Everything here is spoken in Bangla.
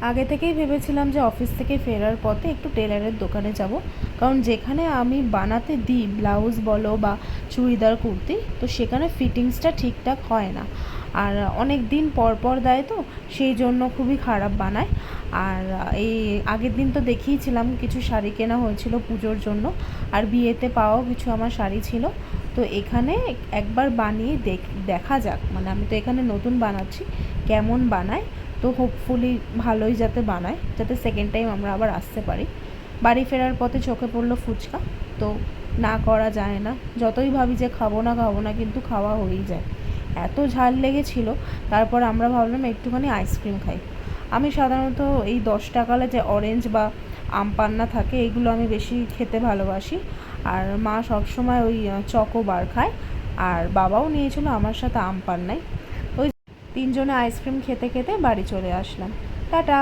আগে থেকেই ভেবেছিলাম যে অফিস থেকে ফেরার পথে একটু টেলারের দোকানে যাব, কারণ যেখানে আমি বানাতে দিই ব্লাউজ বলো বা চুড়িদার কুর্তি, তো সেখানে ফিটিংসটা ঠিকঠাক হয় না। আর অনেক দিন পর পর দেয়, তো সেই জন্য খুবই খারাপ বানায়। আর এই আগের দিন তো দেখিয়েছিলাম কিছু শাড়ি কেনা হয়েছিল পুজোর জন্য, আর বিয়েতে পাওয়াও কিছু আমার শাড়ি ছিল। তো এখানে একবার বানিয়ে দেখা যাক, মানে আমি তো এখানে নতুন বানাচ্ছি, কেমন বানায়। তো হোপফুলি ভালোই যাতে বানায়, যাতে সেকেন্ড টাইম আমরা আবার আসতে পারি। বাড়ি ফেরার পথে চোখে পড়লো ফুচকা, তো না করা যায় না। যতই ভাবি যে খাবো না খাবো না, কিন্তু খাওয়া হয়েই যায়। এত ঝাল লেগেছিল। তারপর আমরা ভাবলাম একটুখানি আইসক্রিম খাই। আমি সাধারণত এই 10 টাকালে যে অরেঞ্জ বা আম পান্না থাকে, এগুলো আমি বেশি খেতে ভালোবাসি। আর মা সবসময় ওই চকোবার খায়, আর বাবাও নিয়েছিল আমার সাথে আম পান্নায়। ওই তিনজনে আইসক্রিম খেতে খেতে বাড়ি চলে আসলাম। টাটা।